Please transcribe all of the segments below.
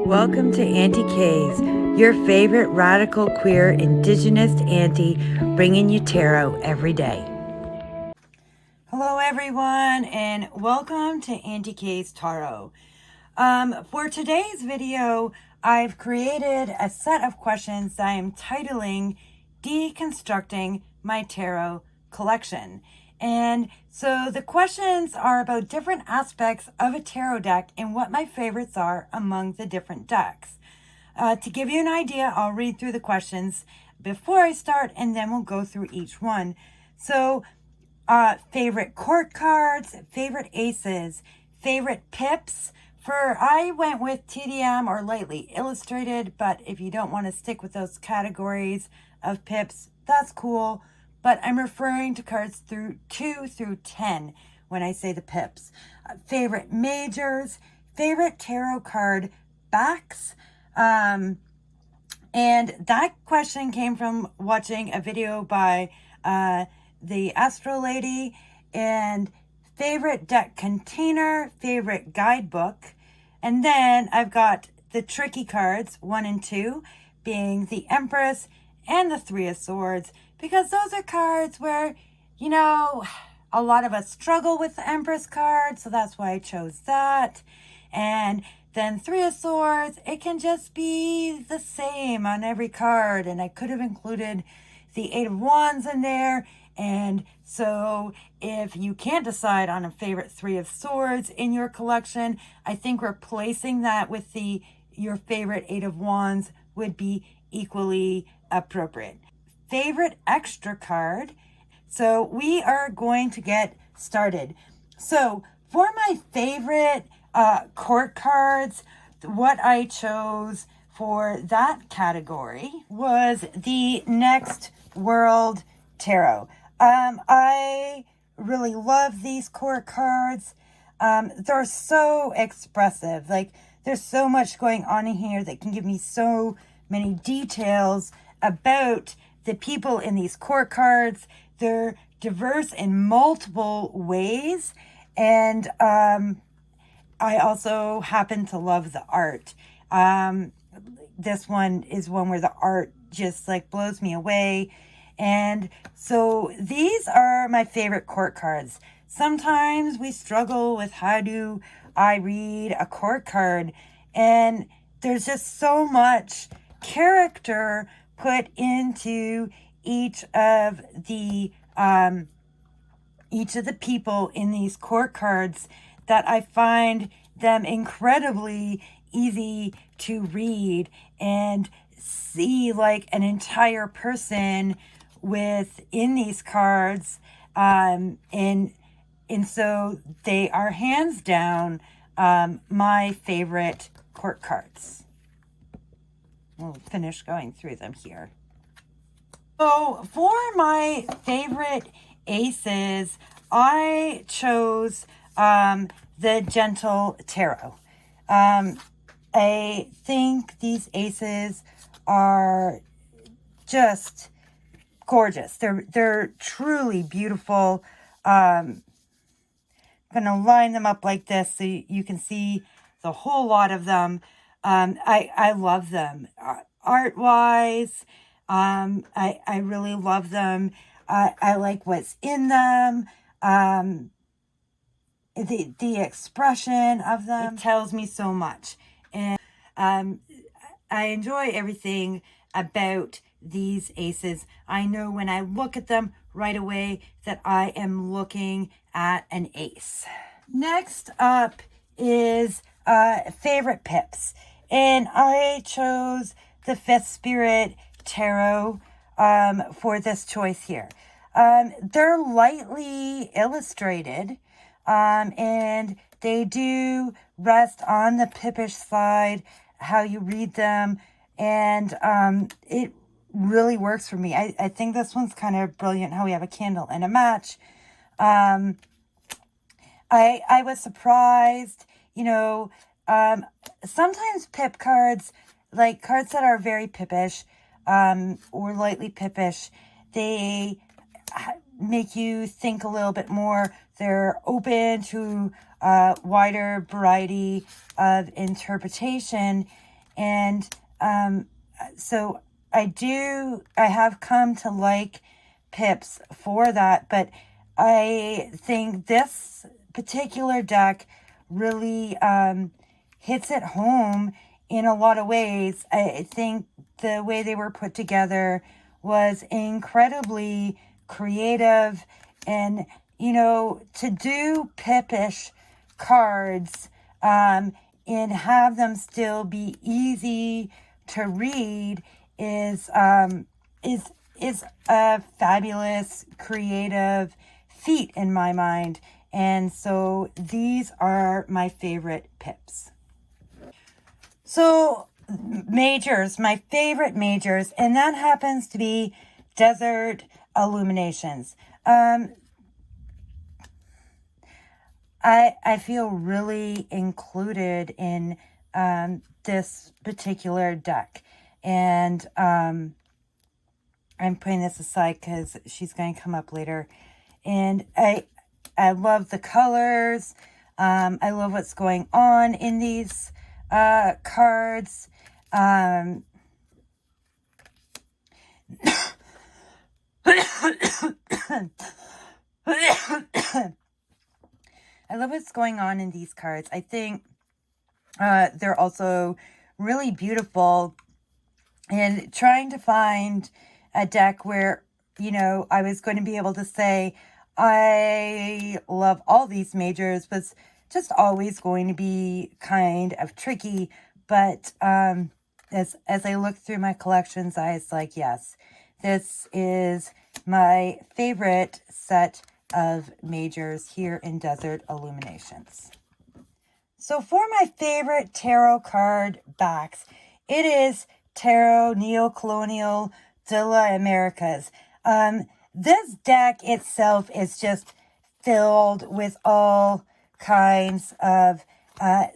Welcome to Aunty K's, your favorite radical queer indigenous auntie, bringing you tarot every day. Hello everyone, and welcome to Aunty K's Tarot. For today's video, I've created a set of questions that I'm titling Deconstructing My Tarot Collection. And so the questions are about different aspects of a tarot deck and what my favorites are among the different decks. To give you an idea, I'll read through the questions before I start, and then we'll go through each one. So, favorite court cards, favorite aces, favorite pips. I went with TDM or lightly illustrated, but if you don't want to stick with those categories of pips, that's cool. But I'm referring to cards through 2 through 10 when I say the pips. Favorite majors, favorite tarot card backs. And that question came from watching a video by the Astro Lady. And favorite deck container, favorite guidebook. And then I've got the tricky cards, 1 and 2, being the Empress and the 3 of Swords, because those are cards where, you know, a lot of us struggle with the Empress card, so that's why I chose that. And then 3 of Swords, it can just be the same on every card, and I could have included the 8 of Wands in there. And so if you can't decide on a favorite 3 of Swords in your collection, I think replacing that with your favorite 8 of Wands would be equally appropriate. Favorite extra card. So we are going to get started. So for my favorite court cards, what I chose for that category was the Next World Tarot. I really love these court cards. They're so expressive. Like, there's so much going on in here that can give me so many details about the people in these court cards. They're diverse in multiple ways. And I also happen to love the art. This one is one where the art just like blows me away. And so these are my favorite court cards. Sometimes we struggle with how do I read a court card, and there's just so much character put into each of the people in these court cards that I find them incredibly easy to read and see like an entire person within these cards, and so they are hands down my favorite court cards. We'll finish going through them here. So for my favorite aces, I chose the Gentle Tarot. I think these aces are just gorgeous. They're truly beautiful. I'm gonna line them up like this so you can see the whole lot of them. I love them art-wise. I really love them. I like what's in them. The expression of them, it tells me so much. And I enjoy everything about these aces. I know when I look at them right away that I am looking at an ace. Next up is favorite pips. And I chose the Fifth Spirit Tarot for this choice here. They're lightly illustrated, and they do rest on the pippish side, how you read them, and it really works for me. I think this one's kind of brilliant, how we have a candle and a match. I was surprised, sometimes pip cards, like cards that are very pippish, or lightly pippish, they make you think a little bit more. They're open to a wider variety of interpretation. And so I have come to like pips for that, but I think this particular deck really hits it home in a lot of ways. I think the way they were put together was incredibly creative, and to do pipish cards and have them still be easy to read is a fabulous creative feat in my mind. And so these are my favorite pips. So majors, my favorite majors, and that happens to be Desert Illuminations. I feel really included in this particular deck. And I'm putting this aside because she's going to come up later. And I love the colors. I love what's going on in these cards. I love what's going on in these cards. I think they're also really beautiful. And trying to find a deck where, I was going to be able to say, I love all these majors was just always going to be kind of tricky. But as I look through my collections, I was like, yes, this is my favorite set of majors here in Desert Illuminations. So for my favorite tarot card backs, it is Tarot Neo-Colonial de la Americas. This deck itself is just filled with all kinds of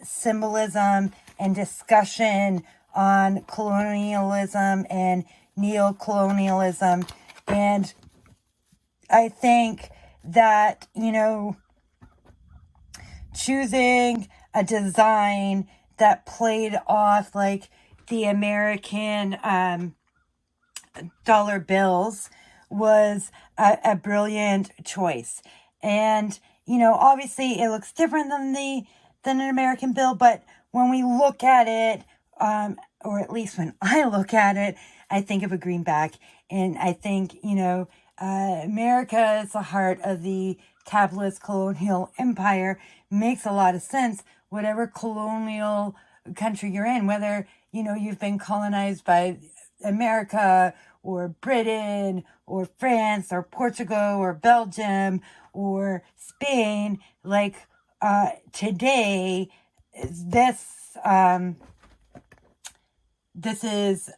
symbolism and discussion on colonialism and neo-colonialism. And I think that, choosing a design that played off like the American dollar bills was a brilliant choice. And obviously it looks different than an American bill, but when we look at it, or at least when I look at it, I think of a greenback. And I think America is the heart of the capitalist colonial empire. Makes a lot of sense. Whatever colonial country you're in, whether you've been colonized by America or Britain or France or Portugal or Belgium or Spain, like today, this is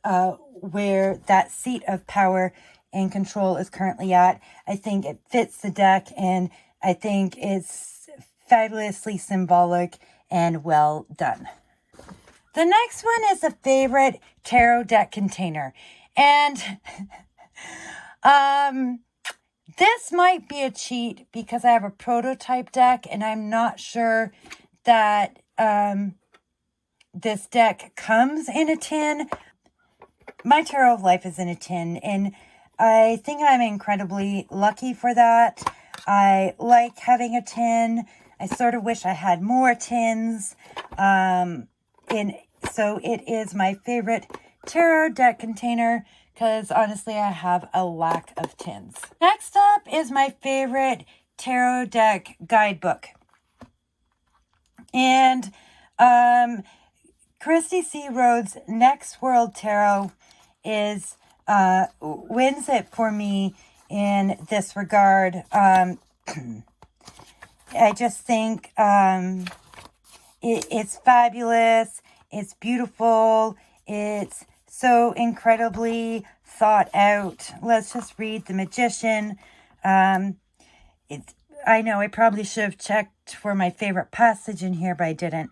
where that seat of power and control is currently at. I think it fits the deck, and I think it's fabulously symbolic and well done. The next one is a favorite tarot deck container. And this might be a cheat because I have a prototype deck and I'm not sure that this deck comes in a tin. My Tarot of Life is in a tin, and I think I'm incredibly lucky for that. I like having a tin. I sort of wish I had more tins. And so it is my favorite tarot deck container because honestly I have a lack of tins. Next up is my favorite tarot deck guidebook. And Christy C. Rhodes' Next World Tarot is wins it for me in this regard. I just think it's fabulous. It's beautiful. It's so incredibly thought out. Let's just read The Magician. I know I probably should have checked for my favorite passage in here, but I didn't.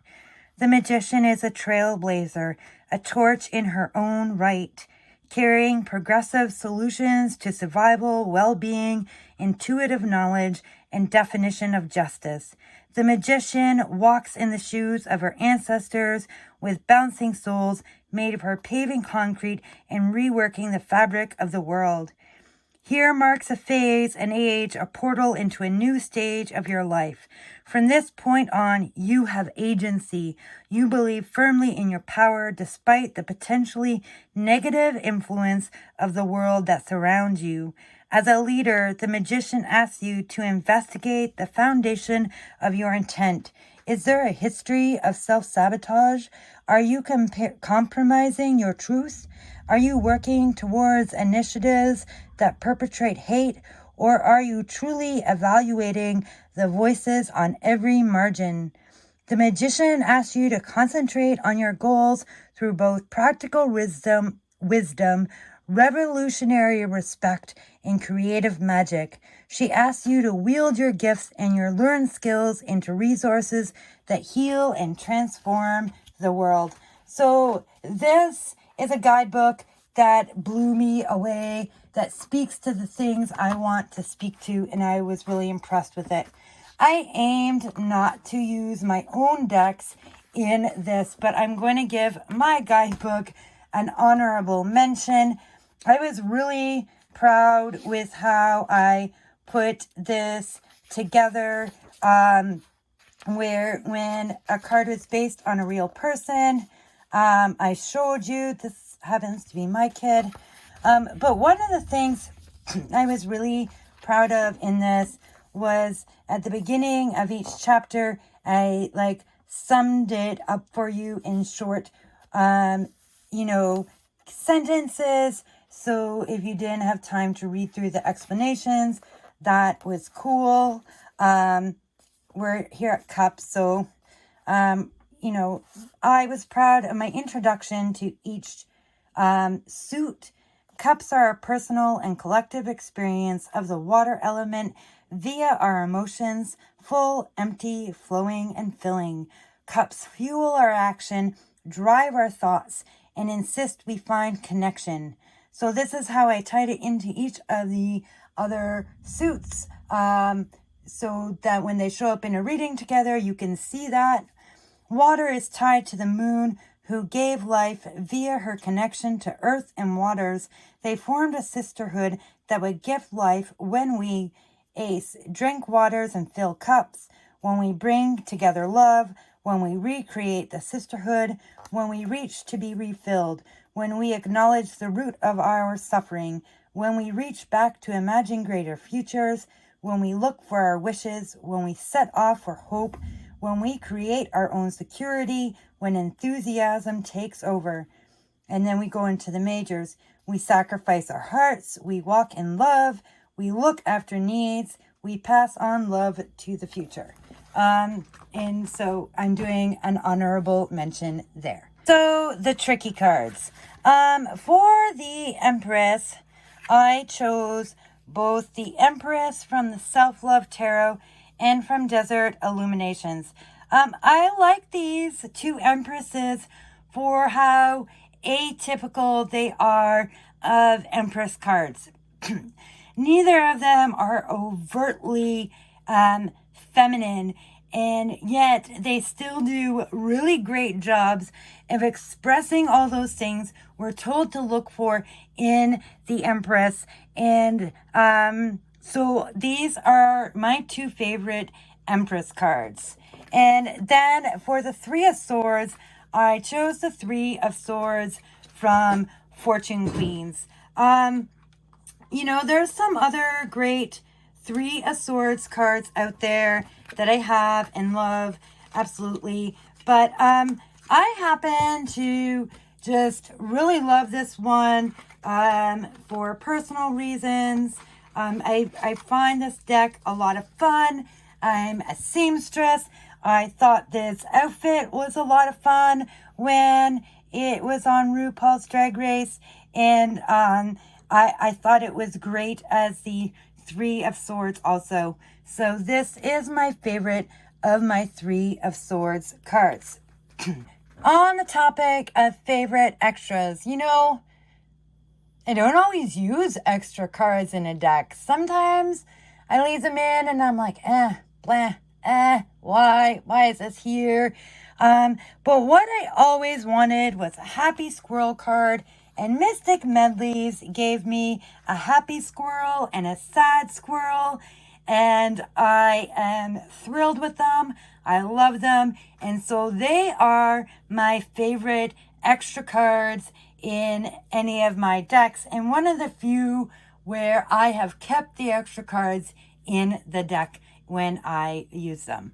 The magician is a trailblazer, a torch in her own right, carrying progressive solutions to survival, well-being, intuitive knowledge, and definition of justice. The magician walks in the shoes of her ancestors, with bouncing souls made for paving concrete and reworking the fabric of the world. Here marks a phase, an age, a portal into a new stage of your life. From this point on, you have agency. You believe firmly in your power despite the potentially negative influence of the world that surrounds you. As a leader, the magician asks you to investigate the foundation of your intent. Is there a history of self-sabotage? Are you compromising your truth? Are you working towards initiatives that perpetrate hate? Or are you truly evaluating the voices on every margin? The magician asks you to concentrate on your goals through both practical wisdom, revolutionary respect, and creative magic. She asks you to wield your gifts and your learned skills into resources that heal and transform the world. So this is a guidebook that blew me away, that speaks to the things I want to speak to, and I was really impressed with it. I aimed not to use my own decks in this, but I'm going to give my guidebook an honorable mention. I was really proud with how I put this together, where when a card was based on a real person, I showed you, this happens to be my kid, but one of the things I was really proud of in this was at the beginning of each chapter, I summed it up for you in short, sentences. So if you didn't have time to read through the explanations, that was cool. We're here at Cups, so, I was proud of my introduction to each suit. Cups are a personal and collective experience of the water element via our emotions, full, empty, flowing, and filling. Cups fuel our action, drive our thoughts, and insist we find connection. So this is how I tied it into each of the other suits, so that when they show up in a reading together, you can see that. Water is tied to the moon, who gave life via her connection to earth and waters. They formed a sisterhood that would give life when we drink waters and fill cups, when we bring together love, when we recreate the sisterhood, when we reach to be refilled, when we acknowledge the root of our suffering, when we reach back to imagine greater futures, when we look for our wishes, when we set off for hope, when we create our own security, when enthusiasm takes over. And then we go into the majors. We sacrifice our hearts, we walk in love, we look after needs, we pass on love to the future. And so I'm doing an honorable mention there. So the tricky cards. For the Empress, I chose both the Empress from the Self-Love Tarot and from Desert Illuminations. I like these two Empresses for how atypical they are of Empress cards. Neither of them are overtly feminine, and yet they still do really great jobs of expressing all those things we're told to look for in the Empress. And so these are my two favorite Empress cards. And then for the Three of Swords, I chose the Three of Swords from Fortune Queens. There's some other great Three of Swords cards out there that I have and love, absolutely. But I happen to just really love this one for personal reasons. I find this deck a lot of fun. I'm a seamstress. I thought this outfit was a lot of fun when it was on RuPaul's Drag Race, and I thought it was great as the Three of Swords also. So this is my favorite of my Three of Swords cards. On the topic of favorite extras, I don't always use extra cards in a deck. Sometimes I leave them in and I'm like, blah, why is this here? But what I always wanted was a happy squirrel card, and Mystic Medleys gave me a happy squirrel and a sad squirrel, and I am thrilled with them. I love them, and so they are my favorite extra cards in any of my decks, and one of the few where I have kept the extra cards in the deck when I use them.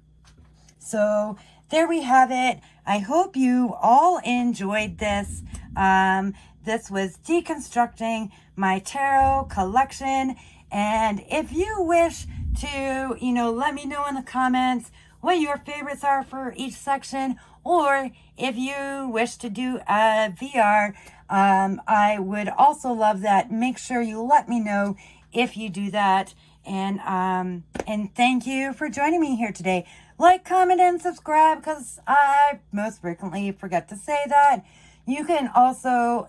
So there we have it. I hope you all enjoyed this. This was Deconstructing my tarot collection. And if you wish to, let me know in the comments what your favorites are for each section, or if you wish to do a VR, I would also love that. Make sure you let me know if you do that. And thank you for joining me here today. Like, comment, and subscribe, because I most frequently forget to say that. You can also,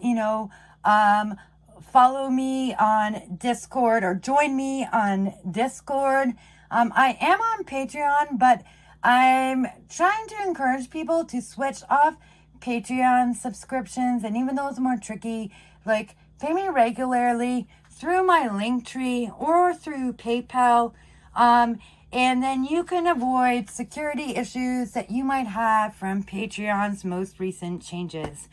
follow me on Discord or join me on Discord. I am on Patreon, but I'm trying to encourage people to switch off Patreon subscriptions, and even though it's more tricky, like, pay me regularly through my Linktree or through PayPal, and then you can avoid security issues that you might have from Patreon's most recent changes.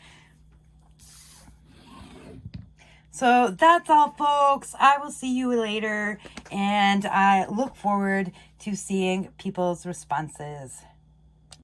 So that's all, folks. I will see you later, and I look forward to seeing people's responses.